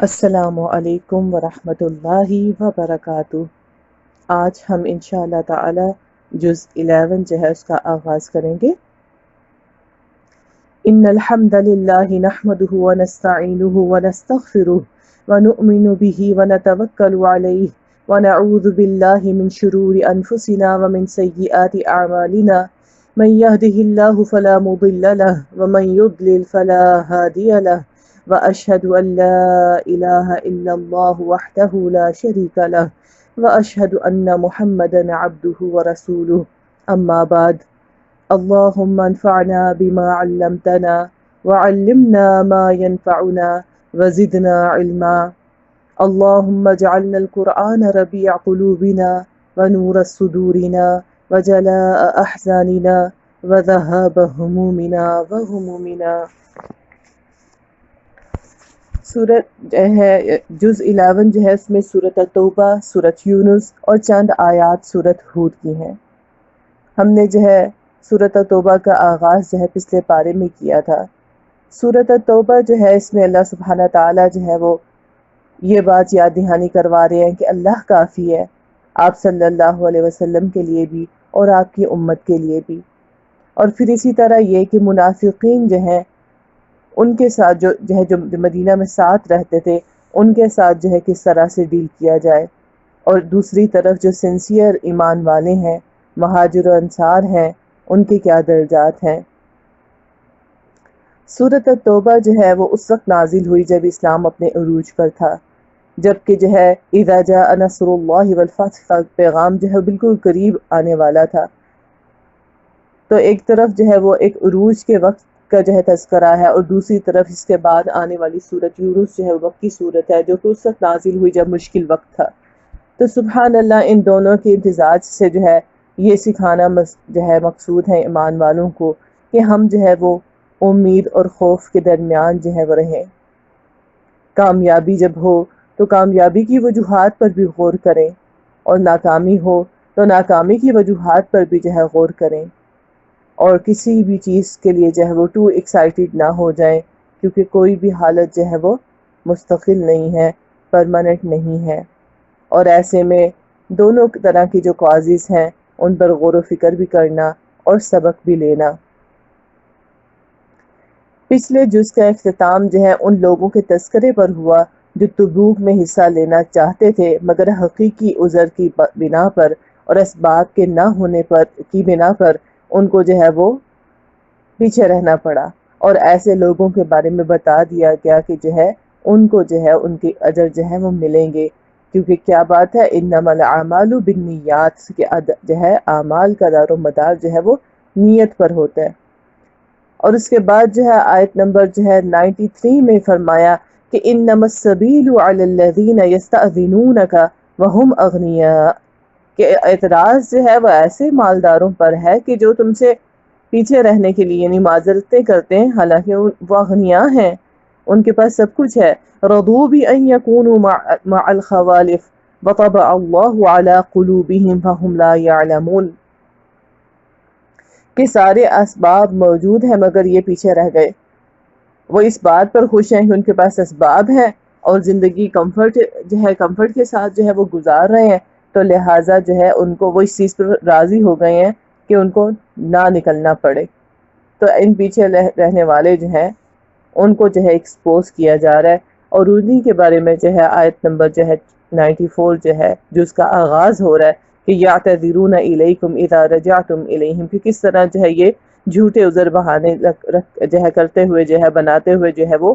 السلام علیکم ورحمۃ اللہ وبرکاتہ۔ آج ہم انشاءاللہ تعالی جز 11 جو ہے اس کا آغاز کریں گے۔ ان الحمد للہ نحمده ونستعینه ونستغفره ونؤمن به ونتوکل علیہ ونعوذ باللہ من شرور انفسنا ومن سیئات اعمالنا من يهده الله فلا مضل له ومن يضلل فلا هادي له وأشهد أن لا إله إلا الله وحده لا شريك له وأشهد أن محمدا عبده ورسوله أما بعد اللهم انفعنا بما علمتنا وعلمنا ما ينفعنا وزدنا علما اللهم اجعلنا القرآن ربيع قلوبنا ونور صدورنا وجلاء أحزاننا وذهاب همومنا وغمومنا۔ سورت جو ہے جز 11 جو ہے اس میں سورت توبہ، سورت یونس اور چند آیات سورت ہود کی ہیں۔ ہم نے جو ہے سورت توبہ کا آغاز جو ہے پچھلے پارے میں کیا تھا۔ سورت توبہ جو ہے اس میں اللہ سبحانہ تعالیٰ جو ہے وہ یہ بات یاد دہانی کروا رہے ہیں کہ اللہ کافی ہے، آپ صلی اللہ علیہ وسلم کے لیے بھی اور آپ کی امت کے لیے بھی۔ اور پھر اسی طرح یہ کہ منافقین جو ہیں ان کے ساتھ جو مدینہ میں ساتھ رہتے تھے ان کے ساتھ جو ہے کس طرح سے ڈیل کیا جائے، اور دوسری طرف جو سنسیئر ایمان والے ہیں، مہاجر و انصار ہیں، ان کے کیا درجات ہیں۔ سورۃ توبہ جو ہے وہ اس وقت نازل ہوئی جب اسلام اپنے عروج پر تھا، جبکہ جو ہے اذا جاء نصر اللہ والفتح کا پیغام جو ہے بالکل قریب آنے والا تھا۔ تو ایک طرف جو ہے وہ ایک عروج کے وقت کا جو ہے تذکرہ ہے، اور دوسری طرف اس کے بعد آنے والی سورت یونس جو ہے وقت کی صورت ہے جو کہ اس وقت نازل ہوئی جب مشکل وقت تھا۔ تو سبحان اللہ، ان دونوں کے امتزاج سے جو ہے یہ سکھانا جو ہے مقصود ہے ایمان والوں کو کہ ہم جو ہے وہ امید اور خوف کے درمیان جو ہے وہ رہیں۔ کامیابی جب ہو تو کامیابی کی وجوہات پر بھی غور کریں، اور ناکامی ہو تو ناکامی کی وجوہات پر بھی جو ہے غور کریں، اور کسی بھی چیز کے لیے جو ہے وہ ٹو ایکسائٹیڈ نہ ہو جائیں، کیونکہ کوئی بھی حالت جو ہے وہ مستقل نہیں ہے، پرماننٹ نہیں ہے۔ اور ایسے میں دونوں طرح کی جو کازز ہیں ان پر غور و فکر بھی کرنا اور سبق بھی لینا۔ پچھلے جز کا اختتام جو ہے ان لوگوں کے تذکرے پر ہوا جو تبوک میں حصہ لینا چاہتے تھے مگر حقیقی عذر کی بنا پر اور اسباب کے نہ ہونے پر کی بنا پر ان کو جو ہے وہ پیچھے رہنا پڑا، اور ایسے لوگوں کے بارے میں بتا دیا گیا کہ جو ہے ان کو جو ہے ان کے اجر جو ہے وہ ملیں گے، کیونکہ کیا بات ہے انما الاعمال بالنیات کہ جو ہے اعمال کا دار و مدار جو ہے وہ نیت پر ہوتا ہے۔ اور اس کے بعد جو ہے آیت نمبر جو ہے 93 میں فرمایا کہ انما السبیل علی الذین یستأذنونک وهم اغنیاء، کہ اعتراض جو ہے وہ ایسے مالداروں پر ہے کہ جو تم سے پیچھے رہنے کے لیے یعنی معذرتیں کرتے ہیں، حالانکہ وہ اغنیاء ہیں، ان کے پاس سب کچھ ہے۔ رضوا بأن يكونوا مع الخوالف وطبع الله على قلوبهم فهم لا يعلمون، کہ سارے اسباب موجود ہیں مگر یہ پیچھے رہ گئے۔ وہ اس بات پر خوش ہیں کہ ان کے پاس اسباب ہیں اور زندگی کمفرٹ کے ساتھ جو ہے وہ گزار رہے ہیں، تو لہٰذا جو ہے ان کو وہ اس چیز پر راضی ہو گئے ہیں کہ ان کو نہ نکلنا پڑے۔ تو ان پیچھے رہنے والے جو ہیں ان کو جو ہے ایکسپوز کیا جا رہا ہے، اور انہی کے بارے میں جو ہے آیت نمبر جو ہے 94 جو ہے جو اس کا آغاز ہو رہا ہے کہ یعتذرون الیکم اذا رجعتم الیہم، کہ کس طرح جو ہے یہ جھوٹے عذر بہانے جو ہے کرتے ہوئے جو ہے بناتے ہوئے جو ہے وہ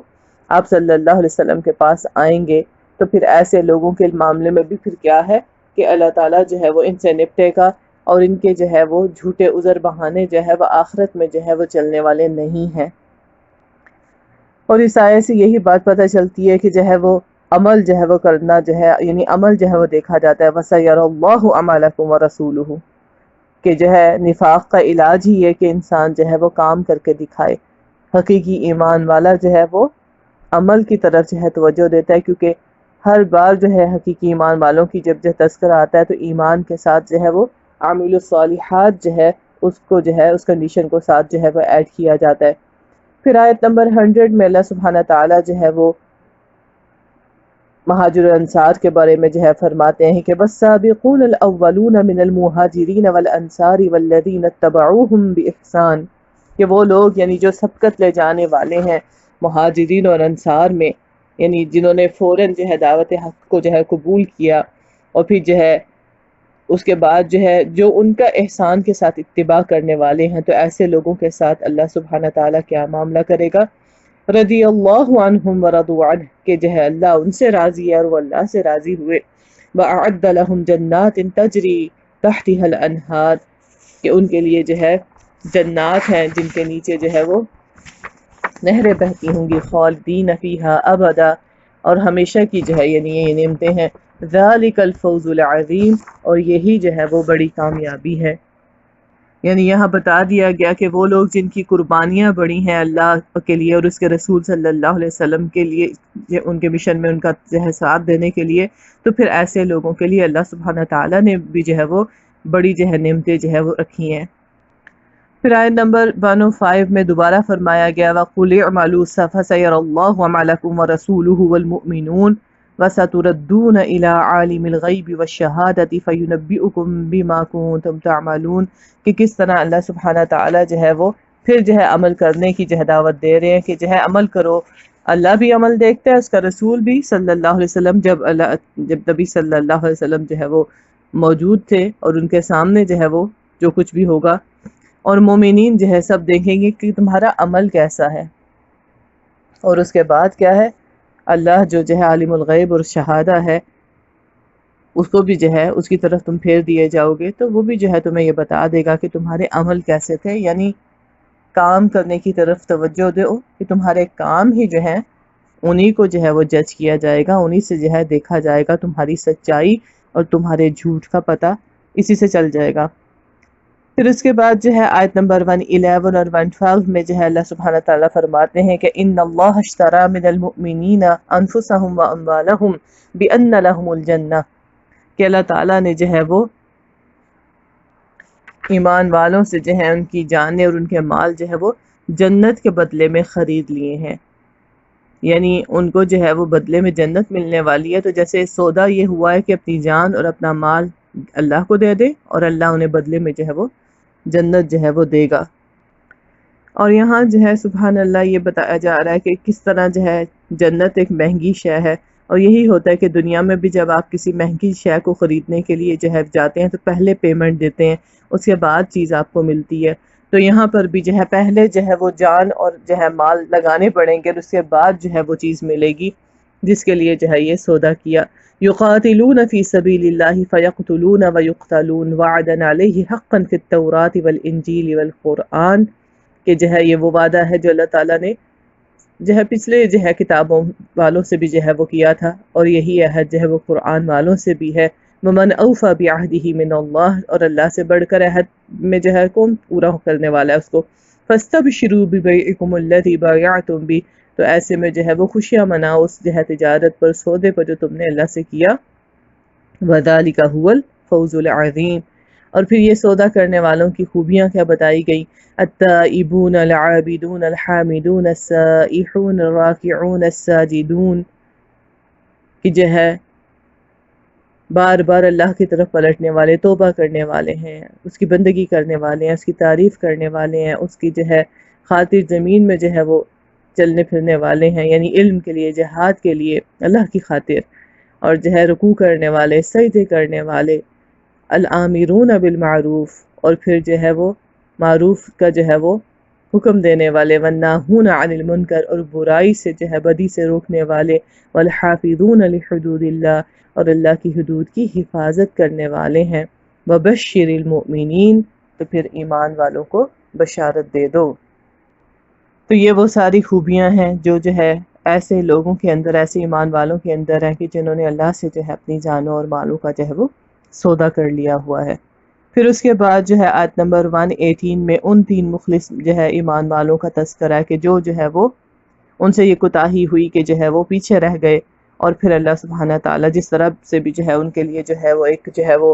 آپ صلی اللہ علیہ وسلم کے پاس آئیں گے۔ تو پھر ایسے لوگوں کے معاملے میں بھی پھر کیا ہے کہ اللہ تعالیٰ جو ہے وہ ان سے نپٹے گا، اور ان کے جو ہے وہ جھوٹے عذر بہانے جو ہے وہ آخرت میں جو ہے وہ چلنے والے نہیں ہیں۔ اور اس آیت سے یہی بات پتہ چلتی ہے کہ جو ہے وہ عمل جو ہے وہ کرنا جو ہے یعنی عمل جو ہے وہ دیکھا جاتا ہے۔ وَسَيَرَى اللَّهُ عَمَلَكُمْ وَرَسُولُهُ، کہ جو ہے نفاق کا علاج ہی ہے کہ انسان جو ہے وہ کام کر کے دکھائے۔ حقیقی ایمان والا جو ہے وہ عمل کی طرف جو ہے توجہ دیتا ہے، کیونکہ ہر بار جو ہے حقیقی ایمان والوں کی جب تذکرہ آتا ہے تو ایمان کے ساتھ جو ہے وہ عامل الصالحات جو ہے اس کو جو ہے اس کنڈیشن کو ساتھ جو ہے وہ ایڈ کیا جاتا ہے۔ پھر آیت نمبر 100 میں اللہ سبحانہ تعالیٰ جو ہے وہ مہاجر انصار کے بارے میں جو ہے فرماتے ہیں کہ والسابقون الاولون من المہاجرین والانصار والذین اتبعوہم باحسان، کہ وہ لوگ یعنی جو سبقت لے جانے والے ہیں مہاجرین اور انصار میں، یعنی جنہوں نے فوراً جو ہے دعوت حق کو جو ہے قبول کیا، اور پھر جو ہے اس کے بعد جو ہے جو ان کا احسان کے ساتھ اتباع کرنے والے ہیں، تو ایسے لوگوں کے ساتھ اللہ سبحانہ تعالیٰ کیا معاملہ کرے گا؟ رضی اللہ عنہم ورضوا عنہ، کہ جو ہے اللہ ان سے راضی ہے اور وہ اللہ سے راضی ہوئے۔ وَأَعَدَّ لَهُمْ جَنَّاتٍ تَجْرِي تَحْتِهَا الْأَنْهَارُ، کہ ان کے لیے جو ہے جنات ہیں جن کے نیچے جو ہے وہ نہریں بہتی ہوں گی، خالدین فیہا ابدا، اور ہمیشہ کی جو ہے یعنی یہ نعمتیں ہیں۔ ذَلِكَ الْفَوْزُ الْعَظِيمُ، اور یہی جو ہے وہ بڑی کامیابی ہے۔ یعنی یہاں بتا دیا گیا کہ وہ لوگ جن کی قربانیاں بڑی ہیں اللہ کے لیے اور اس کے رسول صلی اللہ علیہ وسلم کے لیے، ان کے مشن میں ان کا جو ہے ساتھ دینے کے لیے، تو پھر ایسے لوگوں کے لیے اللہ سبحانہ تعالیٰ نے بھی جو ہے وہ بڑی جو ہے نعمتیں جو ہے وہ رکھی ہیں۔ پھر آیت نمبر 105 میں دوبارہ فرمایا گیا وَقُلِ اعْمَلُوا فَسَيَرَى اللَّهُ عَمَلَكُمْ وَرَسُولُهُ وَالْمُؤْمِنُونَ وَسَتُرَدُّونَ إِلَىٰ عَالِمِ الْغَيْبِ وَالشَّهَادَةِ فَيُنَبِّئُكُم بِمَا كُنتُمْ تَعْمَلُونَ، کہ کس طرح اللہ سبحانہ تعالیٰ جو ہے وہ پھر جو ہے عمل کرنے کی جو ہے دعوت دے رہے ہیں کہ جو ہے عمل کرو۔ اللہ بھی عمل دیکھتا ہے، اس کا رسول بھی صلی اللہ علیہ وسلم، جب نبی صلی اللہ علیہ وسلم جو ہے وہ موجود تھے اور ان کے سامنے جو ہے وہ جو کچھ بھی ہوگا، اور مومنین جو ہے سب دیکھیں گے کہ تمہارا عمل کیسا ہے۔ اور اس کے بعد کیا ہے، اللہ جو ہے عالم الغیب اور شہادہ ہے، اس کو بھی جو ہے اس کی طرف تم پھیر دیے جاؤ گے، تو وہ بھی جو ہے تمہیں یہ بتا دے گا کہ تمہارے عمل کیسے تھے، یعنی کام کرنے کی طرف توجہ دو کہ تمہارے کام ہی جو ہے انہی کو جو ہے وہ جج کیا جائے گا، انہی سے جو ہے دیکھا جائے گا، تمہاری سچائی اور تمہارے جھوٹ کا پتہ اسی سے چل جائے گا۔ پھر اس کے بعد جو ہے آیت نمبر 111 اور 112 میں جو ہے اللہ سبحانہ تعالیٰ فرماتے ہیں کہ ان اللہ اشترى من المؤمنین انفسهم واموالهم بان لهم الجنہ، کہ اللہ تعالیٰ نے جو ہے وہ ایمان والوں سے جو ہے ان کی جانیں اور ان کے مال جو ہے وہ جنت کے بدلے میں خرید لیے ہیں، یعنی ان کو جو ہے وہ بدلے میں جنت ملنے والی ہے۔ تو جیسے سودا یہ ہوا ہے کہ اپنی جان اور اپنا مال اللہ کو دے دے اور اللہ انہیں بدلے میں جو ہے وہ جنت جو ہے وہ دے گا۔ اور یہاں جو ہے سبحان اللہ یہ بتایا جا رہا ہے کہ کس طرح جو ہے جنت ایک مہنگی شے ہے، اور یہی ہوتا ہے کہ دنیا میں بھی جب آپ کسی مہنگی شے کو خریدنے کے لیے جو ہے جاتے ہیں تو پہلے پیمنٹ دیتے ہیں، اس کے بعد چیز آپ کو ملتی ہے۔ تو یہاں پر بھی جو ہے پہلے جو ہے وہ جان اور جو ہے مال لگانے پڑیں گے اور اس کے بعد جو ہے وہ چیز ملے گی جس کے لیے جو ہے یہ سودا کیا۔ یقاتلون فی سبیل اللہ فیقتلون ویقتلون وعدا علیہ حقا فی التوراۃ والانجیل والقرآن، کہ جو ہے یہ وہ وعدہ ہے جو اللہ تعالیٰ نے جو ہے پچھلے جو ہے کتابوں والوں سے بھی جو ہے وہ کیا تھا، اور یہی عہد جو ہے وہ قرآن والوں سے بھی ہے۔ ومن اوفی بعہدہ من اللہ، اور اللہ سے بڑھ کر عہد میں جو ہے کون پورا کرنے والا ہے اس کو۔ فاستبشروا ببیعکم الذی بایعتم بہ، تو ایسے میں جو ہے وہ خوشیاں مناؤ اس جو ہے تجارت پر، سودے پر جو تم نے اللہ سے کیا۔ وذالک هو الفوز العظیم، اور پھر یہ سودا کرنے والوں کی خوبیاں کیا بتائی گئی؟ التائبون العابدون الحامدون السائحون الراکعون الساجدون، کہ جو ہے بار بار اللہ کی طرف پلٹنے والے، توبہ کرنے والے ہیں، اس کی بندگی کرنے والے ہیں، اس کی تعریف کرنے والے ہیں، اس کی جو ہے خاطر زمین میں جو ہے وہ چلنے پھرنے والے ہیں، یعنی علم کے لیے، جہاد کے لیے، اللہ کی خاطر، اور جو ہے رکوع کرنے والے، سجدے کرنے والے، الآمرون بالمعروف، اور پھر جو ہے وہ معروف کا جو ہے وہ حکم دینے والے، والناہون عن المنکر، اور برائی سے جو ہے بدی سے روکنے والے، والحافظون لحدود اللہ، اور اللہ کی حدود کی حفاظت کرنے والے ہیں۔ وبشر المؤمنین، تو پھر ایمان والوں کو بشارت دے دو۔ تو یہ وہ ساری خوبیاں ہیں جو ہے ایسے لوگوں کے اندر، ایسے ایمان والوں کے اندر ہیں کہ جنہوں نے اللہ سے جو ہے اپنی جانوں اور مالوں کا جو ہے وہ سودا کر لیا ہوا ہے۔ پھر اس کے بعد جو ہے آیت نمبر 118 میں ان 3 مخلص جو ہے ایمان والوں کا تذکرہ ہے کہ جو ہے وہ ان سے یہ کوتاہی ہوئی کہ جو ہے وہ پیچھے رہ گئے، اور پھر اللہ سبحانہ تعالیٰ جس طرح سے بھی جو ہے ان کے لیے جو ہے وہ ایک جو ہے وہ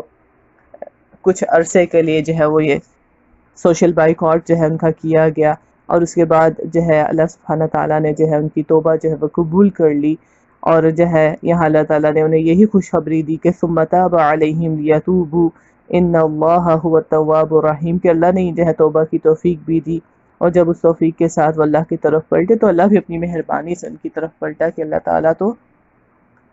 کچھ عرصے کے لیے جو ہے وہ یہ سوشل بائیکاٹ جو ہے ان کا کیا گیا، اور اس کے بعد جو ہے اللہ سبحانہ تعالیٰ نے جو ہے ان کی توبہ جو ہے وہ قبول کر لی، اور جو ہے یہاں اللہ تعالیٰ نے انہیں یہی خوشخبری دی کہ ثم تاب علیہم لیتوبوا ان اللہ هو التواب الرحیم، کہ اللہ نے جو ہے توبہ کی توفیق بھی دی، اور جب اس توفیق کے ساتھ وہ اللہ کی طرف پلٹے تو اللہ بھی اپنی مہربانی سے ان کی طرف پلٹا کہ اللہ تعالیٰ تو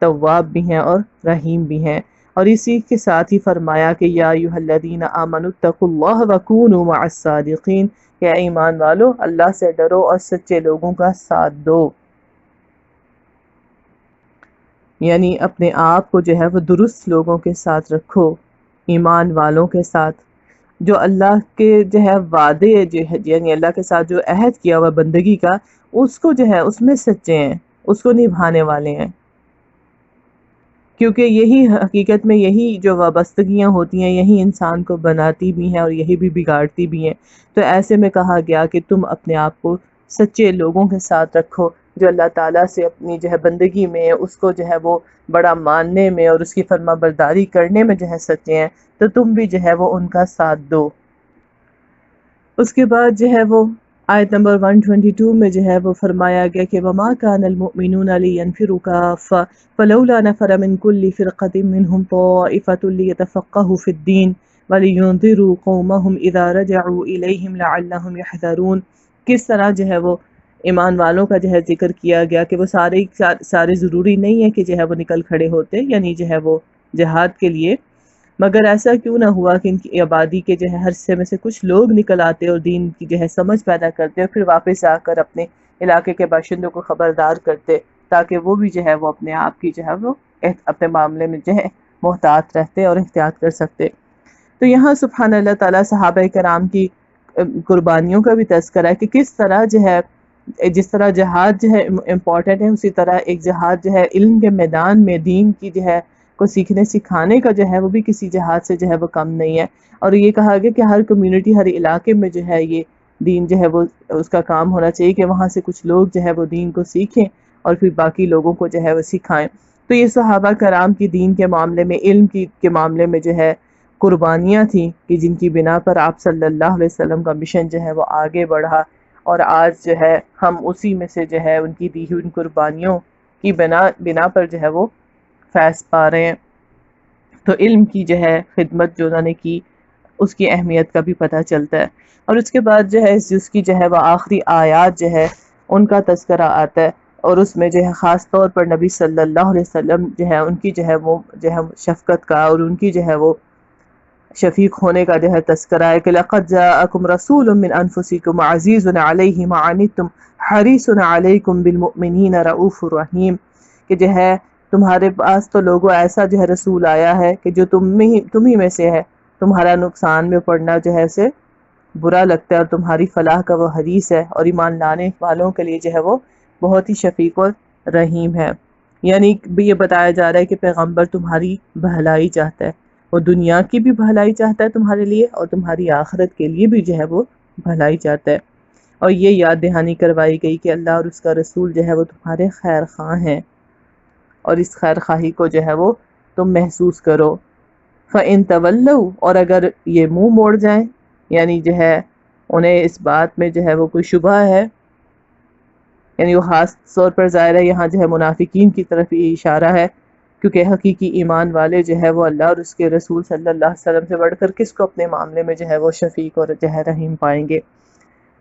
تواب بھی ہیں اور رحیم بھی ہیں۔ اور اسی کے ساتھ ہی فرمایا کہ یا ایھا الذین آمنوا اتقوا اللہ وکونوا مع الصادقین، کہ اے ایمان والو اللہ سے ڈرو اور سچے لوگوں کا ساتھ دو، یعنی اپنے آپ کو جو ہے وہ درست لوگوں کے ساتھ رکھو، ایمان والوں کے ساتھ جو اللہ کے جو ہے وعدے جو ہے، یعنی اللہ کے ساتھ جو عہد کیا ہوا بندگی کا، اس کو جو ہے اس میں سچے ہیں، اس کو نبھانے والے ہیں، کیونکہ یہی حقیقت میں یہی جو وابستگیاں ہوتی ہیں یہی انسان کو بناتی بھی ہیں اور یہی بھی بگاڑتی بھی ہیں۔ تو ایسے میں کہا گیا کہ تم اپنے آپ کو سچے لوگوں کے ساتھ رکھو جو اللہ تعالیٰ سے اپنی جو ہے بندگی میں اس کو جو ہے وہ بڑا ماننے میں اور اس کی فرما برداری کرنے میں جو ہے سچے ہیں، تو تم بھی جو ہے وہ ان کا ساتھ دو۔ اس کے بعد جو ہے وہ آیت نمبر 122 میں جو ہے وہ فرمایا گیا کہ وَمَا كَانَ الْمُؤْمِنُونَ لِيَنْفِرُوا كَافَّةً فَلَوْلَا نَفَرَ مِنْ كُلِّ فِرْقَةٍ مِّنْهُمْ طَائِفَةٌ لِيَتَفَقَّهُوا فِي الدِّينِ وَلِيُنذِرُوا قَوْمَهُمْ إِذَا رَجَعُوا إِلَيْهِمْ لَعَلَّهُمْ يَحْذَرُونَ۔ کس طرح جو ہے وہ ایمان والوں کا جو ہے ذکر کیا گیا کہ وہ سارے ضروری نہیں ہے کہ جو ہے وہ نکل کھڑے ہوتے، یعنی جو ہے وہ جہاد کے لیے، مگر ایسا کیوں نہ ہوا کہ ان کی آبادی کے جو ہے ہر حصے میں سے کچھ لوگ نکل آتے اور دین کی جو ہے سمجھ پیدا کرتے اور پھر واپس آ کر اپنے علاقے کے باشندوں کو خبردار کرتے، تاکہ وہ بھی جو ہے وہ اپنے آپ کی جو ہے وہ اپنے معاملے میں جو ہے محتاط رہتے اور احتیاط کر سکتے۔ تو یہاں سبحان اللہ تعالیٰ صحابہ کرام کی قربانیوں کا بھی تذکرہ ہے کہ کس طرح جو ہے جس طرح جہاد جو ہے امپورٹنٹ ہے، اسی طرح ایک جہاد جو ہے علم کے میدان میں دین کی جو ہے کو سیکھنے سکھانے کا جو ہے وہ بھی کسی جہاد سے جو ہے وہ کم نہیں ہے۔ اور یہ کہا گیا کہ ہر کمیونٹی ہر علاقے میں جو ہے یہ دین جو ہے وہ اس کا کام ہونا چاہیے کہ وہاں سے کچھ لوگ جو ہے وہ دین کو سیکھیں اور پھر باقی لوگوں کو جو ہے وہ سکھائیں۔ تو یہ صحابہ کرام کی دین کے معاملے میں علم کے معاملے میں جو ہے قربانیاں تھیں کہ جن کی بنا پر آپ صلی اللہ علیہ وسلم کا مشن جو ہے وہ آگے بڑھا، اور آج جو ہے ہم اسی میں سے جو ہے ان کی دی ہوئی ان قربانیوں کی بنا پر جو ہے وہ فیض پا رہے ہیں۔ تو علم کی جو ہے خدمت جو انہوں نے کی اس کی اہمیت کا بھی پتہ چلتا ہے۔ اور اس کے بعد جو ہے اس جز کی جو ہے وہ آخری آیات جو ہے ان کا تذکرہ آتا ہے، اور اس میں جو ہے خاص طور پر نبی صلی اللہ علیہ وسلم جو ہے ان کی جو ہے وہ جو ہے شفقت کا اور ان کی جو ہے وہ شفیق ہونے کا جو ہے تذکرہ ہے کہ لَقَدْ جَاءَكُمْ رَسُولٌ مِّنْ أَنفُسِكُمْ عَزِيزٌ عَلَيْهِ مَا عَنِتُّمْ حَرِيصٌ عَلَيْكُمْ بِالْمُؤْمِنِينَ رَءُوفٌ رَحِيمٌ، کہ جو ہے تمہارے پاس تو لوگوں ایسا جو ہے رسول آیا ہے کہ جو تم ہی میں سے ہے، تمہارا نقصان میں پڑنا جو ہے اسے برا لگتا ہے اور تمہاری فلاح کا وہ حریص ہے، اور ایمان لانے والوں کے لیے جو ہے وہ بہت ہی شفیق اور رحیم ہے۔ یعنی بھی یہ بتایا جا رہا ہے کہ پیغمبر تمہاری بھلائی چاہتا ہے، وہ دنیا کی بھی بھلائی چاہتا ہے تمہارے لیے اور تمہاری آخرت کے لیے بھی جو ہے وہ بھلائی چاہتا ہے۔ اور یہ یاد دہانی کروائی گئی کہ اللہ اور اس کا رسول جو ہے وہ تمہارے خیر خواہ ہیں، اور اس خیر خواہی کو جو ہے وہ تم محسوس کرو۔ فَإِن تَوَلَّوْا، اور اگر یہ منہ موڑ جائیں، یعنی جو ہے انہیں اس بات میں جو ہے وہ کوئی شبہ ہے، یعنی وہ خاص طور پر ظاہر ہے یہاں جو ہے منافقین کی طرف یہ اشارہ ہے، کیونکہ حقیقی ایمان والے جو ہے وہ اللہ اور اس کے رسول صلی اللہ علیہ وسلم سے بڑھ کر کس کو اپنے معاملے میں جو ہے وہ شفیق اور جو ہے رحیم پائیں گے۔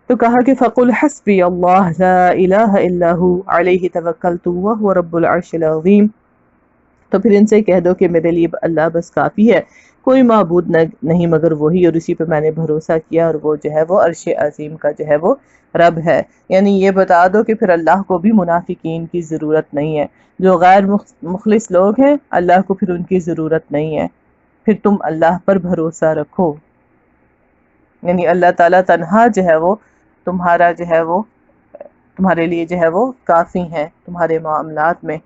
تو کہا کہ فَقُلْ حَسْبِيَ اللَّهُ لَا إِلَٰهَ إِلَّا هُوَ عَلَيْهِ تَوَكَّلْتُ وَهُوَ رَبُّ الْعَرْشِ الْعَظِيمِ۔ تو پھر ان سے کہہ دو کہ میرے لیے اللہ بس کافی ہے، کوئی معبود نہیں مگر وہی، اور اسی پہ میں نے بھروسہ کیا، اور وہ جو ہے وہ عرش عظیم کا جو ہے وہ رب ہے۔ یعنی یہ بتا دو کہ پھر اللہ کو بھی منافقین کی ضرورت نہیں ہے، جو غیر مخلص لوگ ہیں اللہ کو پھر ان کی ضرورت نہیں ہے، پھر تم اللہ پر بھروسہ رکھو، یعنی اللہ تعالیٰ تنہا جو ہے وہ تمہارا جو ہے وہ تمہارے لیے جو ہے وہ کافی ہیں تمہارے معاملات میں۔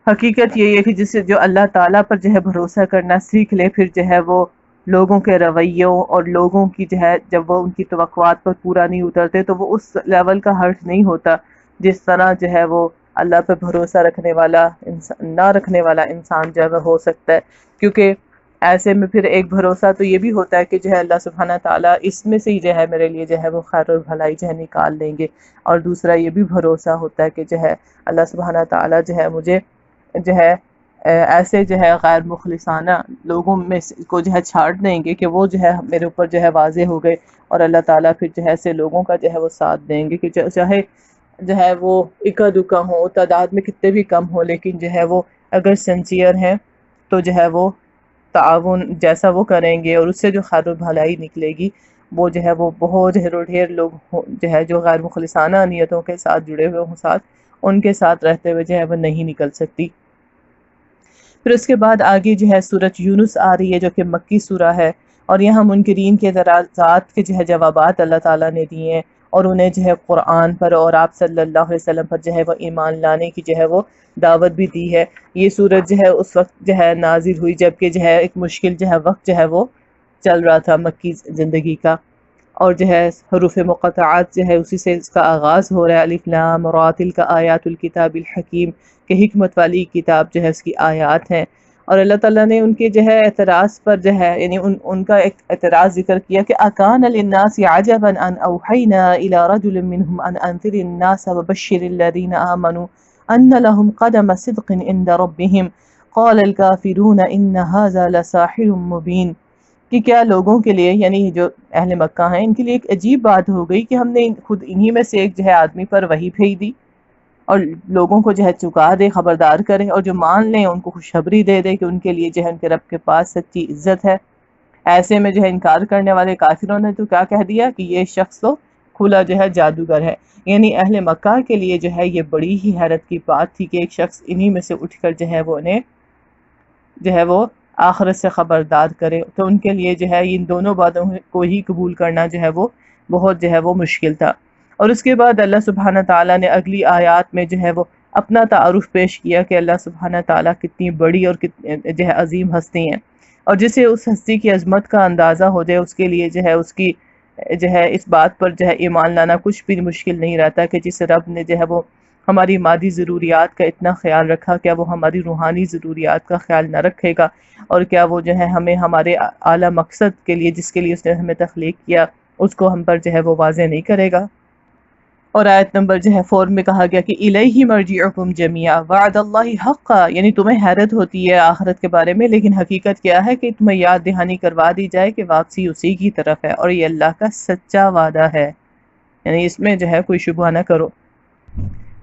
حقیقت یہ ہے کہ جسے جو اللہ تعالیٰ پر جو ہے بھروسہ کرنا سیکھ لے، پھر جو ہے وہ لوگوں کے رویوں اور لوگوں کی جو ہے جب وہ ان کی توقعات پر پورا نہیں اترتے تو وہ اس لیول کا ہرٹ نہیں ہوتا جس طرح جو ہے وہ اللہ پر بھروسہ رکھنے والا نہ رکھنے والا انسان جو ہے وہ ہو سکتا ہے، کیونکہ ایسے میں پھر ایک بھروسہ تو یہ بھی ہوتا ہے کہ جو ہے اللہ سبحانہ تعالیٰ اس میں سے ہی جو ہے میرے لیے جو ہے وہ خیر اور بھلائی جو ہے نکال لیں گے، اور دوسرا یہ بھی بھروسہ ہوتا ہے کہ جو ہے اللہ سبحانہ تعالیٰ جو ہے مجھے جو ہے ایسے جو ہے غیر مخلصانہ لوگوں میں کو جو ہے چھاڑ دیں گے کہ وہ جو ہے میرے اوپر جو ہے واضح ہو گئے، اور اللہ تعالیٰ پھر جو ہے ایسے لوگوں کا جو ہے وہ ساتھ دیں گے کہ چاہے جو ہے وہ اکا دکا ہو، تعداد میں کتنے بھی کم ہو، لیکن جو ہے وہ اگر سنسیئر ہیں تو جو ہے وہ تعاون جیسا وہ کریں گے، اور اس سے جو خیر و بھلائی نکلے گی وہ جو ہے وہ بہت ڈھیر لوگ جو ہے جو غیر مخلصانہ نیتوں کے ساتھ جڑے ہوئے ہوں ساتھ، ان کے ساتھ رہتے ہوئے جو ہے وہ نہیں نکل سکتی۔ پھر اس کے بعد آگے جو ہے سورۃ یونس آ رہی ہے جو کہ مکی سورہ ہے، اور یہاں منکرین کے اعتراضات کے جو ہے جوابات اللہ تعالیٰ نے دیے ہیں، اور انہیں جو ہے قرآن پر اور آپ صلی اللہ علیہ وسلم پر جو ہے وہ ایمان لانے کی جو ہے وہ دعوت بھی دی ہے۔ یہ سورت جو ہے اس وقت جو ہے نازل ہوئی جبکہ جو ہے ایک مشکل جو ہے وقت جو ہے وہ چل رہا تھا مکی زندگی کا، اور جو ہے حروف مقطعات جو ہے اسی سے اس کا آغاز ہو رہا ہے، الف لام را تلک آیات الکتاب الحکیم، کہ حکمت والی کتاب جو ہے اس کی آیات ہیں۔ اور اللہ تعالیٰ نے ان کے جو ہے اعتراض پر جو ہے یعنی ان کا ایک اعتراض ذکر کیا کہ اکان للناس عجبا ان اوحینا الی رجل منهم ان انذر الناس وبشر الذین آمنوا ان لهم قدم صدق عند ربهم قال الکافرون ان هذا لساحر مبین، کہ کیا لوگوں کے لیے یعنی جو اہل مکہ ہیں ان کے لیے ایک عجیب بات ہو گئی کہ ہم نے خود انہی میں سے ایک جو ہے آدمی پر وحی بھیج دی اور لوگوں کو جو ہے چکا دے، خبردار کرے، اور جو مان لیں ان کو خوشخبری دے دے کہ ان کے لیے جو ہے ان کے رب کے پاس سچی عزت ہے۔ ایسے میں جو ہے انکار کرنے والے کافروں نے تو کیا کہہ دیا کہ یہ شخص تو کھلا جو ہے جادوگر ہے، یعنی اہل مکہ کے لیے جو ہے یہ بڑی ہی حیرت کی بات تھی کہ ایک شخص انہی میں سے اٹھ کر جو ہے وہ انہیں جو ہے وہ آخرت سے خبردار کرے، تو ان کے لیے جو ہے ان دونوں باتوں کو ہی قبول کرنا جو ہے وہ بہت جو ہے وہ مشکل تھا۔ اور اس کے بعد اللہ سبحانہ تعالیٰ نے اگلی آیات میں جو ہے وہ اپنا تعارف پیش کیا کہ اللہ سبحانہ تعالیٰ کتنی بڑی اور کتنی جو ہے عظیم ہستی ہیں، اور جسے اس ہستی کی عظمت کا اندازہ ہو جائے اس کے لیے جو ہے اس کی جو ہے اس بات پر جو ہے ایمان لانا کچھ بھی مشکل نہیں رہتا کہ جس رب نے جو ہے وہ ہماری مادی ضروریات کا اتنا خیال رکھا، کیا وہ ہماری روحانی ضروریات کا خیال نہ رکھے گا، اور کیا وہ جو ہے ہمیں ہمارے اعلیٰ مقصد کے لیے جس کے لیے اس نے ہمیں تخلیق کیا اس کو ہم پر جو ہے وہ واضح نہیں کرے گا۔ اور آیت نمبر جو ہے 4 میں کہا گیا کہ الیہ مرجعکم جمیعا وعد اللہ حقا، یعنی تمہیں حیرت ہوتی ہے آخرت کے بارے میں، لیکن حقیقت کیا ہے کہ تمہیں یاد دہانی کروا دی جائے کہ واپسی اسی کی طرف ہے، اور یہ اللہ کا سچا وعدہ ہے، یعنی اس میں جو ہے کوئی شبہ نہ کرو۔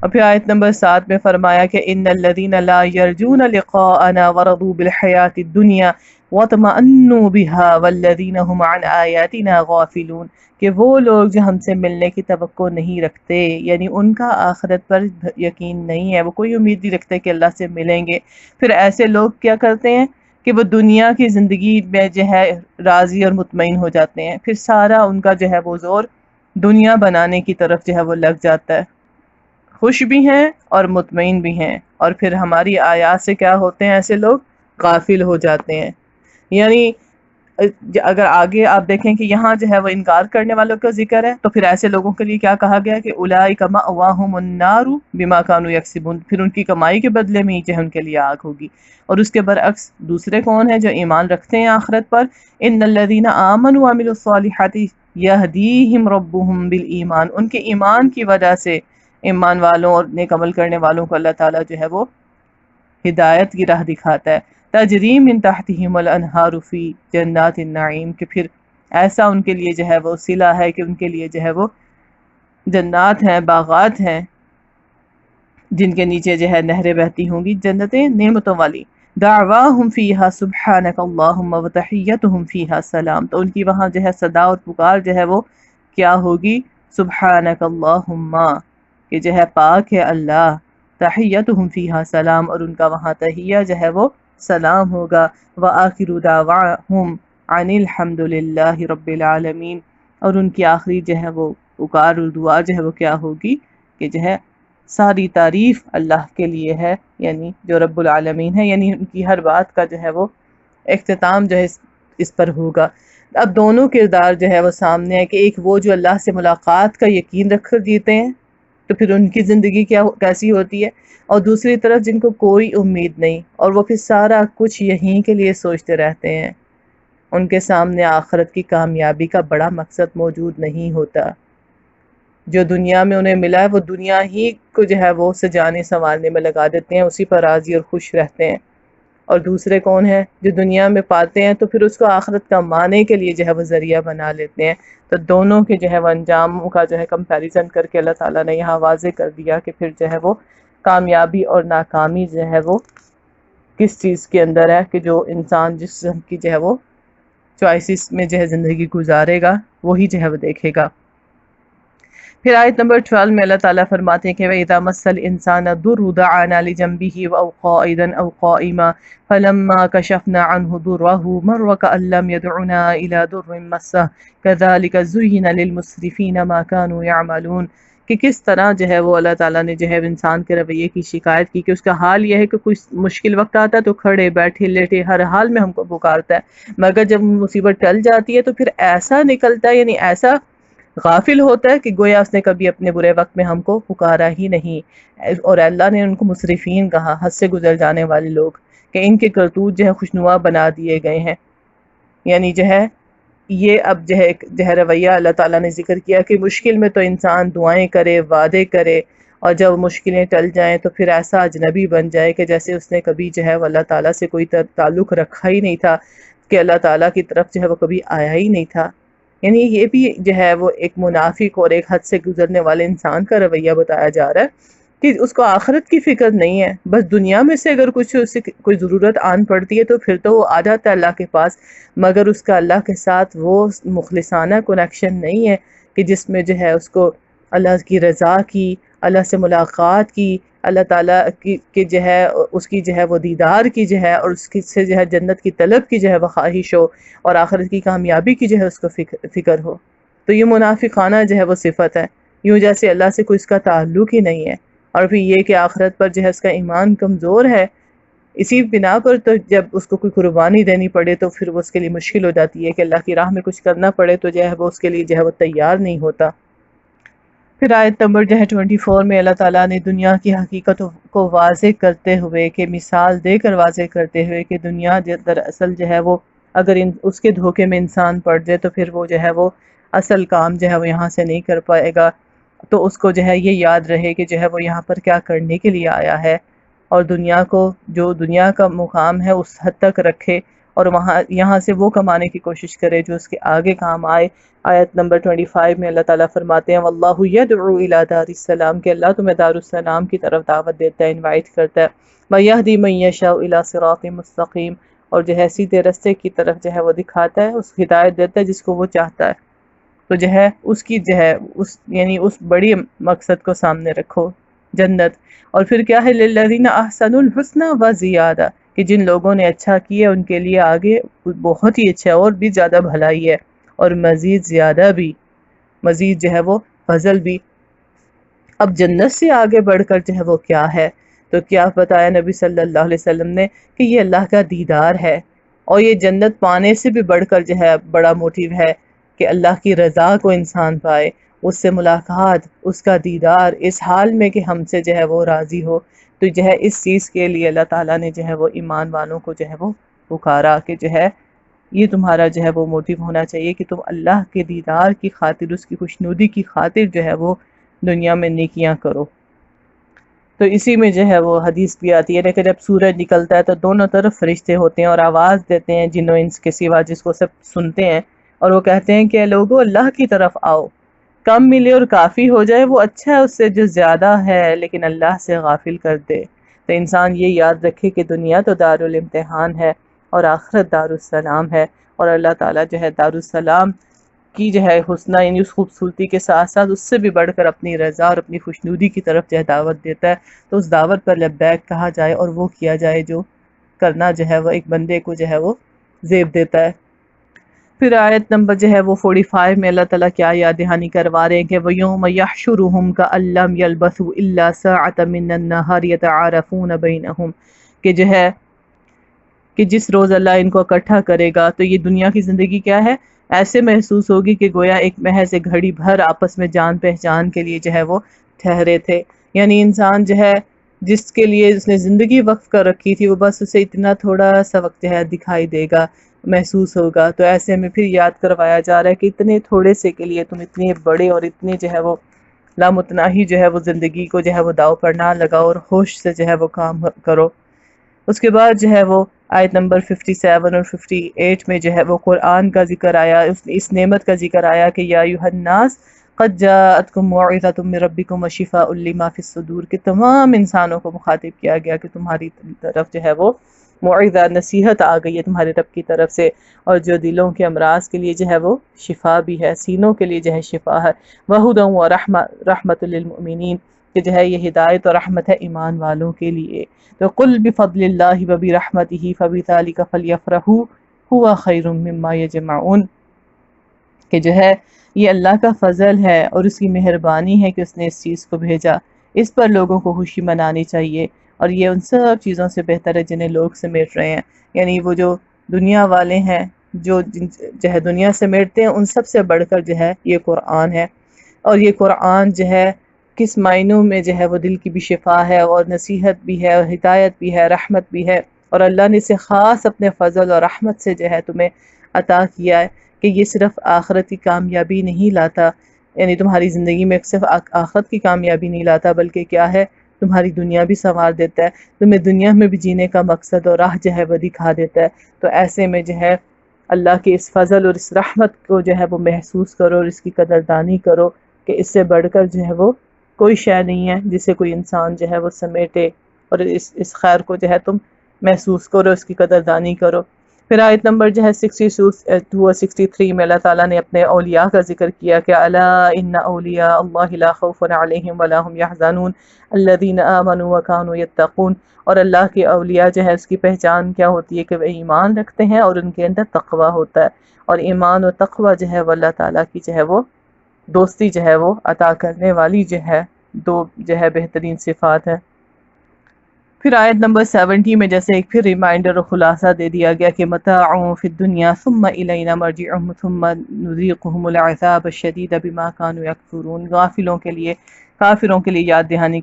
اور پھر آیت نمبر 7 میں فرمایا کہ ان الذین لا یرجون لقاءنا ورضوا بالحیاۃ الدنیا واطمأنوا بها والذین هم عن آیاتنا غافلون، کہ وہ لوگ جو ہم سے ملنے کی توقع نہیں رکھتے، یعنی ان کا آخرت پر یقین نہیں ہے، وہ کوئی امید نہیں رکھتے کہ اللہ سے ملیں گے، پھر ایسے لوگ کیا کرتے ہیں کہ وہ دنیا کی زندگی میں جو ہے راضی اور مطمئن ہو جاتے ہیں، پھر سارا ان کا جو ہے وہ زور دنیا بنانے کی طرف جو ہے وہ لگ جاتا ہے، خوش بھی ہیں اور مطمئن بھی ہیں، اور پھر ہماری آیات سے کیا ہوتے ہیں ایسے لوگ غافل ہو جاتے ہیں۔ یعنی اگر آگے آپ دیکھیں کہ یہاں جو ہے وہ انکار کرنے والوں کا ذکر ہے، تو پھر ایسے لوگوں کے لیے کیا کہا گیا کہ اولئک مأواہم النار بما کانوا یکسبون، پھر ان کی کمائی کے بدلے میں ہی جو ہے ان کے لیے آگ ہوگی۔ اور اس کے برعکس دوسرے کون ہیں جو ایمان رکھتے ہیں آخرت پر؟ ان الذین آمنوا وعملوا الصالحات یہدیہم ربہم بالایمان، ان کے ایمان کی وجہ سے ایمان والوں اور نیک عمل کرنے والوں کو اللہ تعالیٰ جو ہے وہ ہدایت کی راہ دکھاتا ہے، تجری من تحتہم الانہار فی جنات النعیم، کہ پھر ایسا ان کے لیے جو ہے وہ صلہ ہے کہ ان کے لیے جو ہے وہ جنات ہیں، باغات ہیں جن کے نیچے جو ہے نہریں بہتی ہوں گی، جنتیں نعمتوں والی، دعواہم فیہا سبحانک اللہم وتحیتہم فیہا سلام، تو ان کی وہاں جو ہے صدا اور پکار جو ہے وہ کیا ہوگی؟ سبحانک اللہم، کہ جو ہے پاک ہے اللہ، تحیتہم فیہا سلام، اور ان کا وہاں تحیہ جو ہے وہ سلام ہوگا، وآخر دعواہم عن الحمد للہ رب العالمین، اور ان کی آخری جو ہے وہ پکار اور دعا جو ہے وہ کیا ہوگی کہ جو ہے ساری تعریف اللہ کے لیے ہے، یعنی جو رب العالمین ہے، یعنی ان کی ہر بات کا جو ہے وہ اختتام جو ہے اس پر ہوگا۔ اب دونوں کردار جو ہے وہ سامنے ہے کہ ایک وہ جو اللہ سے ملاقات کا یقین رکھ کر جیتے ہیں تو پھر ان کی زندگی کیسی ہوتی ہے، اور دوسری طرف جن کو کوئی امید نہیں اور وہ پھر سارا کچھ یہیں کے لیے سوچتے رہتے ہیں، ان کے سامنے آخرت کی کامیابی کا بڑا مقصد موجود نہیں ہوتا۔ جو دنیا میں انہیں ملا ہے وہ دنیا ہی کو جو ہے وہ سجانے سنوارنے میں لگا دیتے ہیں، اسی پر راضی اور خوش رہتے ہیں۔ اور دوسرے کون ہیں جو دنیا میں پاتے ہیں تو پھر اس کو آخرت کمانے کے لیے جو ہے وہ ذریعہ بنا لیتے ہیں۔ تو دونوں کے جو ہے وہ انجام کا جو ہے کمپیریزن کر کے اللہ تعالیٰ نے یہاں واضح کر دیا کہ پھر جو ہے وہ کامیابی اور ناکامی جو ہے وہ کس چیز کے اندر ہے، کہ جو انسان جس قسم کی جو ہے وہ چوائسز میں جو ہے زندگی گزارے گا وہی جو ہے وہ دیکھے گا۔ پھر آیت نمبر 12 میں اللہ تعالیٰ فرماتے ہیں کہ وَإِذَا مَسَّ الْإِنسَانَ الضُّرُّ دَعَانَا لِجَنبِهِ أَوْ قَاعِدًا أَوْ قَائِمًا فَلَمَّا كَشَفْنَا عَنْهُ ضُرَّهُ مَرَّ كَأَن لَّمْ يَدْعُنَا إِلَى ضُرٍّ مَسَّهُ كَذَلِكَ زُيِّنَ لِلْمُسْرِفِينَ مَا كَانُوا يَعْمَلُونَ، کہ کس طرح جو ہے وہ اللہ تعالیٰ نے جو ہے انسان کے رویے کی شکایت کی کہ اس کا حال یہ ہے کہ کوئی مشکل وقت آتا ہے تو کھڑے بیٹھے لیٹے ہر حال میں ہم کو پکارتا ہے، مگر جب مصیبت ٹل جاتی ہے تو پھر ایسا نکلتا ہے، یعنی ایسا غافل ہوتا ہے کہ گویا اس نے کبھی اپنے برے وقت میں ہم کو پکارا ہی نہیں۔ اور اللہ نے ان کو مسرفین کہا، حد سے گزر جانے والے لوگ، کہ ان کے کرتوت جو ہے خوشنما بنا دیے گئے ہیں۔ یعنی جو ہے یہ اب جو ہے ایک جو ہے رویہ اللہ تعالیٰ نے ذکر کیا کہ مشکل میں تو انسان دعائیں کرے، وعدے کرے، اور جب مشکلیں ٹل جائیں تو پھر ایسا اجنبی بن جائے کہ جیسے اس نے کبھی جو ہے وہ اللہ تعالیٰ سے کوئی تعلق رکھا ہی نہیں تھا، کہ اللہ تعالیٰ کی طرف جو ہے وہ کبھی آیا ہی نہیں تھا۔ یعنی یہ بھی جو ہے وہ ایک منافق اور ایک حد سے گزرنے والے انسان کا رویہ بتایا جا رہا ہے کہ اس کو آخرت کی فکر نہیں ہے، بس دنیا میں سے اگر کچھ اسے کوئی ضرورت آن پڑتی ہے تو پھر تو وہ آ جاتا ہے اللہ کے پاس، مگر اس کا اللہ کے ساتھ وہ مخلصانہ کنیکشن نہیں ہے کہ جس میں جو ہے اس کو اللہ کی رضا کی، اللہ سے ملاقات کی، اللہ تعالیٰ کی جو ہے اس کی جو ہے وہ دیدار کی جو ہے، اور اس کی سے جو ہے جنت کی طلب کی جو ہے وہ خواہش ہو، اور آخرت کی کامیابی کی جو ہے اس کو فکر ہو۔ تو یہ منافقانہ جو ہے وہ صفت ہے، یوں جیسے اللہ سے کوئی اس کا تعلق ہی نہیں ہے، اور پھر یہ کہ آخرت پر جو ہے اس کا ایمان کمزور ہے، اسی بنا پر تو جب اس کو کوئی قربانی دینی پڑے تو پھر وہ اس کے لیے مشکل ہو جاتی ہے، کہ اللہ کی راہ میں کچھ کرنا پڑے تو جو ہے وہ اس کے لیے جو ہے وہ تیار نہیں ہوتا۔ پھر آیت نمبر جو ہے 24 میں اللہ تعالیٰ نے دنیا کی حقیقت کو واضح کرتے ہوئے، کہ مثال دے کر واضح کرتے ہوئے کہ دنیا دراصل جو ہے وہ اگر اس کے دھوکے میں انسان پڑ جائے تو پھر وہ جو ہے وہ اصل کام جو ہے وہ یہاں سے نہیں کر پائے گا، تو اس کو جو ہے یہ یاد رہے کہ جو ہے وہ یہاں پر کیا کرنے کے لیے آیا ہے، اور دنیا کو جو دنیا کا مقام ہے اس حد تک رکھے، اور یہاں سے وہ کمانے کی کوشش کرے جو اس کے آگے کام آئے۔ آیت نمبر 25 میں اللہ تعالیٰ فرماتے ہیں وَاللَّهُ يَدْعُو إِلَىٰ دَارِ السَّلَامِ، کہ اللہ تمہیں دار السلام کی طرف دعوت دیتا ہے، انوائٹ کرتا ہے، وَيَهْدِي مَن يَشَاءُ إِلَىٰ صِرَاطٍ مُسْتَقِيمٍ، اور جو ہے سیدھے رستے کی طرف جو ہے وہ دکھاتا ہے، اس ہدایت دیتا ہے جس کو وہ چاہتا ہے۔ تو جو ہے اس کی جو ہے یعنی اس بڑی مقصد کو سامنے رکھو، جنت۔ اور پھر کیا ہے لِلَّذِينَ أَحْسَنُوا الْحُسْنَى وَزِيَادَةٌ، کہ جن لوگوں نے اچھا کیا ان کے لیے آگے بہت ہی اچھا اور بھی زیادہ بھلائی ہے، اور مزید زیادہ بھی، مزید جو ہے وہ فضل بھی۔ اب جنت سے آگے بڑھ کر جو ہے وہ کیا ہے، تو کیا بتایا نبی صلی اللہ علیہ وسلم نے کہ یہ اللہ کا دیدار ہے، اور یہ جنت پانے سے بھی بڑھ کر جو ہے بڑا موٹیو ہے کہ اللہ کی رضا کو انسان پائے، اس سے ملاقات، اس کا دیدار، اس حال میں کہ ہم سے جو ہے وہ راضی ہو۔ تو جو ہے اس چیز کے لیے اللہ تعالیٰ نے جو ہے وہ ایمان والوں کو جو ہے وہ پکارا کہ جو ہے یہ تمہارا جو ہے وہ موٹیو ہونا چاہیے کہ تم اللہ کے دیدار کی خاطر، اس کی خوشنودی کی خاطر جو ہے وہ دنیا میں نیکیاں کرو۔ تو اسی میں جو ہے وہ حدیث بھی آتی ہے کہ جب سورج نکلتا ہے تو دونوں طرف فرشتے ہوتے ہیں اور آواز دیتے ہیں جن و انس کے سوا، جس کو سب سنتے ہیں، اور وہ کہتے ہیں کہ لوگو اللہ کی طرف آؤ، کم ملے اور کافی ہو جائے وہ اچھا ہے اس سے جو زیادہ ہے، لیکن اللہ سے غافل کر دے۔ تو انسان یہ یاد رکھے کہ دنیا تو دارالامتحان ہے اور آخرت دارالسلام ہے، اور اللہ تعالیٰ جو ہے دارالسلام کی جو ہے حسنہ یعنی اس خوبصورتی کے ساتھ ساتھ اس سے بھی بڑھ کر اپنی رضا اور اپنی خوشنودی کی طرف جو ہے دعوت دیتا ہے، تو اس دعوت پر لبیک کہا جائے اور وہ کیا جائے جو کرنا جو ہے وہ ایک بندے کو جو ہے وہ زیب دیتا ہے۔ پھر آیت نمبر جو ہے وہ 45 میں اللہ تعالیٰ کیا یاد دہانی کروا رہے ہیں کہ وَيَوْمَ يَحْشُرُهُمْ كَأَن لَّمْ يَلْبَثُوا إِلَّا سَاعَةً مِّنَ النَّهَارِ يَتَعَارَفُونَ بَيْنَهُمْ، کہ جو ہے کہ جس روز اللہ ان کو اکٹھا کرے گا تو یہ دنیا کی زندگی کیا ہے، ایسے محسوس ہوگی کہ گویا ایک محض ایک گھڑی بھر آپس میں جان پہچان کے لیے جو ہے وہ ٹھہرے تھے۔ یعنی انسان جو ہے جس کے لیے اس نے زندگی وقف کر رکھی تھی، وہ بس اسے اتنا تھوڑا سا وقت جو ہے دکھائی دے گا، محسوس ہوگا۔ تو ایسے میں پھر یاد کروایا جا رہا ہے کہ اتنے تھوڑے سے کے لیے تم اتنے بڑے اور اتنے جو ہے وہ لامتناہی جو ہے وہ زندگی کو جو ہے وہ داؤ پر نہ لگاؤ اور ہوش سے جو ہے وہ کام کرو۔ اس کے بعد جو ہے وہ آیت نمبر 57 اور 58 میں جو ہے وہ قرآن کا ذکر آیا، اس نعمت کا ذکر آیا کہ یا ایھا الناس قد جاءتکم موعظۃ من ربکم وشفاء لما فی الصدور، کہ تمام انسانوں کو مخاطب کیا گیا کہ تمہاری طرف جو ہے وہ موعظہ، نصیحت آ گئی ہے تمہاری رب کی طرف سے، اور جو دلوں کے امراض کے لیے جو ہے وہ شفا بھی ہے، سینوں کے لیے جو ہے شفا ہے، وہدی ورحمۃ للمؤمنین، کہ جو ہے یہ ہدایت اور رحمت ہے ایمان والوں کے لیے۔ تو قل بفضل اللہ وبرحمتہ فبذلک فلیفرحوا ھو خیر مما یجمعون، کہ جو ہے یہ اللہ کا فضل ہے اور اس کی مہربانی ہے کہ اس نے اس چیز کو بھیجا، اس پر لوگوں کو خوشی منانی چاہیے، اور یہ ان سب چیزوں سے بہتر ہے جنہیں لوگ سمیٹ رہے ہیں۔ یعنی وہ جو دنیا والے ہیں، جو ہے دنیا سمیٹتے ہیں، ان سب سے بڑھ کر جو ہے یہ قرآن ہے، اور یہ قرآن جو ہے کس معنوں میں جو ہے وہ دل کی بھی شفا ہے، اور نصیحت بھی ہے، اور ہدایت بھی ہے، رحمت بھی ہے، اور اللہ نے اسے خاص اپنے فضل اور رحمت سے جو ہے تمہیں عطا کیا ہے، کہ یہ صرف آخرت کی کامیابی نہیں لاتا، یعنی تمہاری زندگی میں صرف آخرت کی کامیابی نہیں لاتا، بلکہ کیا ہے، تمہاری دنیا بھی سنوار دیتا ہے، تمہیں دنیا میں بھی جینے کا مقصد اور راہ جو ہے وہ دکھا دیتا ہے۔ تو ایسے میں جو ہے اللہ کے اس فضل اور اس رحمت کو جو ہے وہ محسوس کرو اور اس کی قدردانی کرو، کہ اس سے بڑھ کر جو ہے وہ کوئی شے نہیں ہے جسے کوئی انسان جو ہے وہ سمیٹے، اور اس خیر کو جو ہے تم محسوس کرو، اس کی قدردانی کرو۔ پھر آیت نمبر جو ہے 62 اور 63 میں اللہ تعالیٰ نے اپنے اولیاء کا ذکر کیا کہ الا ان اولیاء اللہ لا خوف علیہم ولا هم يحزنون الذین آمنوا وكانوا يتقون، اور اللہ کے اولیاء جو ہے اس کی پہچان کیا ہوتی ہے کہ وہ ایمان رکھتے ہیں اور ان کے اندر تقوی ہوتا ہے، اور ایمان و تقوی جو ہے وہ اللہ تعالیٰ کی جو ہے وہ دوستی جو ہے وہ عطا کرنے والی جو ہے دو جو ہے بہترین صفات ہے۔ پھر آیت نمبر 70 میں جیسے ایک پھر ریمائنڈر اور خلاصہ دے دیا گیا کہ متاع فی الدنیا ثم الینا مرجعہم ثم نذیقہم العذاب الشدید بما كانوا یکفرون، غافلوں کے لیے، کافروں کے لیے یاد دہانی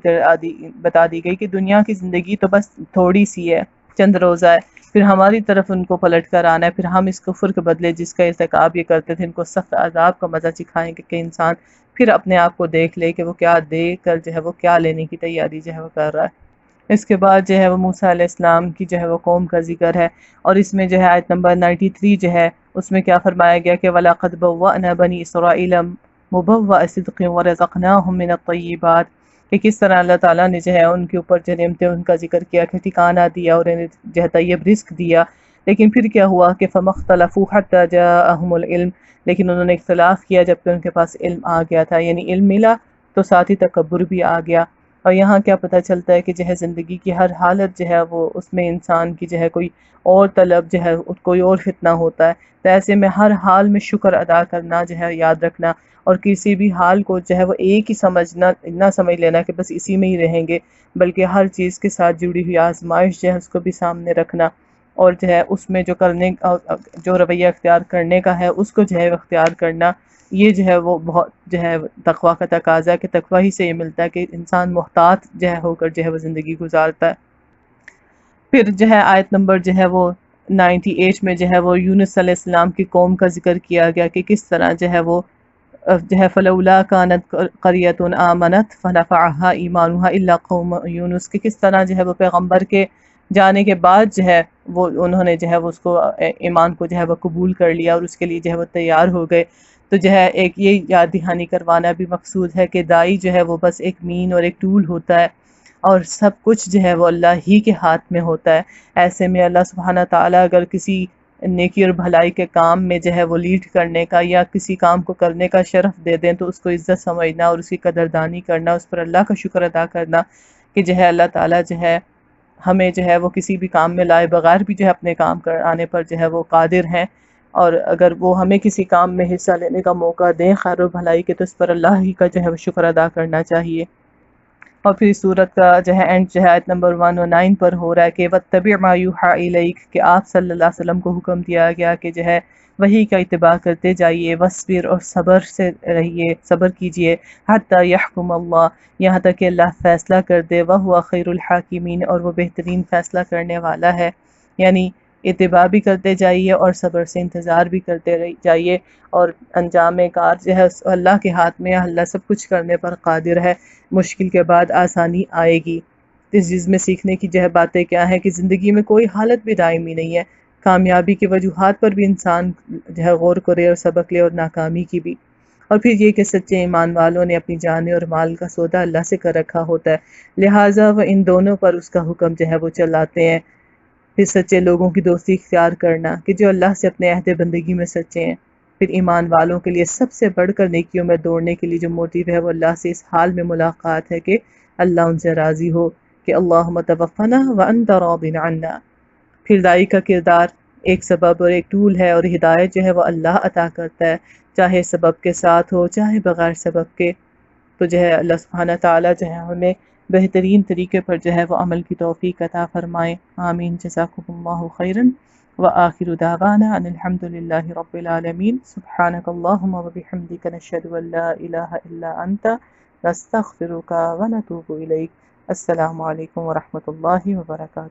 بتا دی گئی کہ دنیا کی زندگی تو بس تھوڑی سی ہے، چند روزہ ہے، پھر ہماری طرف ان کو پلٹ کر آنا ہے، پھر ہم اس کفر کے بدلے جس کا ارتکاب یہ کرتے تھے ان کو سخت عذاب کا مزہ چکھائیں گے، کہ انسان پھر اپنے آپ کو دیکھ لے کہ وہ کیا دیکھ کر جو ہے وہ کیا لینے کی تیاری جو ہے وہ کر رہا ہے۔ اس کے بعد جو ہے وہ موسیٰ علیہ السلام کی جو ہے وہ قوم کا ذکر ہے، اور اس میں جو ہے آیت نمبر 93 جو ہے اس میں کیا فرمایا گیا کہ وَلَقَدْ بَوَّأْنَا بَنِي إِسْرَائِيلَ مُبَوَّأَ صِدْقٍ وَرَزَقْنَاهُم مِّنَ الطَّيِّبَاتِ، کہ کس طرح اللہ تعالیٰ نے جو ہے ان کے اوپر جو نعمتیں ان کا ذکر کیا کہ ٹھکانہ دیا اور انہیں جو ہے طیب رزق دیا، لیکن پھر کیا ہوا کہ فَمَا اخْتَلَفُوا حَتَّىٰ جَاءَهُمُ الْعِلْمُ، لیکن انہوں نے اختلاف کیا جبکہ ان کے پاس علم آ گیا تھا، یعنی علم ملا تو ساتھ ہی تکبر بھی آ گیا۔ اور یہاں کیا پتہ چلتا ہے کہ جو ہے زندگی کی ہر حالت جو ہے وہ اس میں انسان کی جو ہے کوئی اور طلب جو ہے کوئی اور فتنہ ہوتا ہے، تو ایسے میں ہر حال میں شکر ادا کرنا جو ہے یاد رکھنا، اور کسی بھی حال کو جو ہے وہ ایک ہی سمجھنا، نہ سمجھ لینا کہ بس اسی میں ہی رہیں گے، بلکہ ہر چیز کے ساتھ جڑی ہوئی آزمائش جو ہے اس کو بھی سامنے رکھنا، اور جو ہے اس میں جو رویہ اختیار کرنے کا ہے اس کو جو ہے اختیار کرنا، یہ جو ہے وہ بہت جو ہے تقویٰ کا تقاضا ہے، کہ تقویٰ ہی سے یہ ملتا ہے کہ انسان محتاط جو ہے ہو کر جو ہے وہ زندگی گزارتا ہے۔ پھر جو ہے آیت نمبر جو ہے وہ 98 میں جو ہے وہ یونس علیہ السلام کی قوم کا ذکر کیا گیا کہ کس طرح جو ہے وہ جو ہے فلولا کانت قریۃ آمنت فنفعها ایمانها الا قوم یونس، کہ کس طرح جو ہے وہ پیغمبر کے جانے کے بعد جو ہے وہ انہوں نے جو ہے وہ اس کو ایمان کو جو ہے وہ قبول کر لیا اور اس کے لیے جو ہے وہ تیار ہو گئے۔ تو جو ہے ایک یہ یاد دہانی کروانا بھی مقصود ہے کہ دائی جو ہے وہ بس ایک مین اور ایک ٹول ہوتا ہے، اور سب کچھ جو ہے وہ اللہ ہی کے ہاتھ میں ہوتا ہے۔ ایسے میں اللہ سبحانہ تعالیٰ اگر کسی نیکی اور بھلائی کے کام میں جو ہے وہ لیڈ کرنے کا یا کسی کام کو کرنے کا شرف دے دیں تو اس کو عزت سمجھنا اور اس کی قدردانی کرنا، اس پر اللہ کا شکر ادا کرنا کہ جو ہے اللہ تعالیٰ جو ہے ہمیں جو ہے وہ کسی بھی کام میں لائے بغیر بھی جو ہے اپنے کام آنے پر جو ہے وہ قادر ہیں، اور اگر وہ ہمیں کسی کام میں حصہ لینے کا موقع دیں خیر و بھلائی کے، تو اس پر اللہ ہی کا جو ہے وہ شکر ادا کرنا چاہیے۔ اور پھر صورت کا جو ہے اینڈ جو ہے آیت نمبر 109 پر ہو رہا ہے کہ وَاتَّبِعْ مَا يُوحَىٰ إِلَيْكَ کہ آپ صلی اللہ علیہ وسلم کو حکم دیا گیا کہ جو ہے وحی کا اتباع کرتے جائیے، وَاصْبِرْ اور صبر سے رہیے، صبر کیجئے، حَتَّىٰ يَحْكُمَ اللَّهُ یہاں تک کہ اللہ فیصلہ کر دے، وَهُوَ خَيْرُ الْحَاكِمِينَ اور وہ بہترین فیصلہ کرنے والا ہے۔ یعنی اتباع بھی کرتے جائیے اور صبر سے انتظار بھی کرتے جائیے، اور انجام کار جو ہے اللہ کے ہاتھ میں، اللہ سب کچھ کرنے پر قادر ہے، مشکل کے بعد آسانی آئے گی۔ اس چیز میں سیکھنے کی جو ہے باتیں کیا ہے کہ زندگی میں کوئی حالت بھی دائمی نہیں ہے، کامیابی کے وجوہات پر بھی انسان جو ہے غور کرے اور سبق لے، اور ناکامی کی بھی۔ اور پھر یہ کہ سچے ایمان والوں نے اپنی جانیں اور مال کا سودا اللہ سے کر رکھا ہوتا ہے، لہٰذا وہ ان دونوں پر اس کا حکم جو ہے وہ چلاتے ہیں۔ پھر سچے لوگوں کی دوستی اختیار کرنا کہ جو اللہ سے اپنے عہد بندگی میں سچے ہیں۔ پھر ایمان والوں کے لیے سب سے بڑھ کر نیکیوں میں دوڑنے کے لیے جو موٹیو ہے وہ اللہ سے اس حال میں ملاقات ہے کہ اللہ ان سے راضی ہو کہ اللہم توفنا وانت راض عنا۔ پھر دائی کا کردار ایک سبب اور ایک ٹول ہے، اور ہدایت جو ہے وہ اللہ عطا کرتا ہے، چاہے سبب کے ساتھ ہو چاہے بغیر سبب کے۔ تو جو ہے اللہ سبحانہ تعالیٰ جو ہے ہمیں بہترین طریقے پر جو ہے وہ عمل کی توفیق عطا فرمائے، آمین۔ جزاکم اللہ خیرا وآخر دعوانا ان الحمد للہ رب العالمین، سبحانک اللہم وبحمدک نشہد ان لا الہ الا انت نستغفرک ونتوب الیک۔ السلام علیکم ورحمۃ اللہ وبرکاتہ۔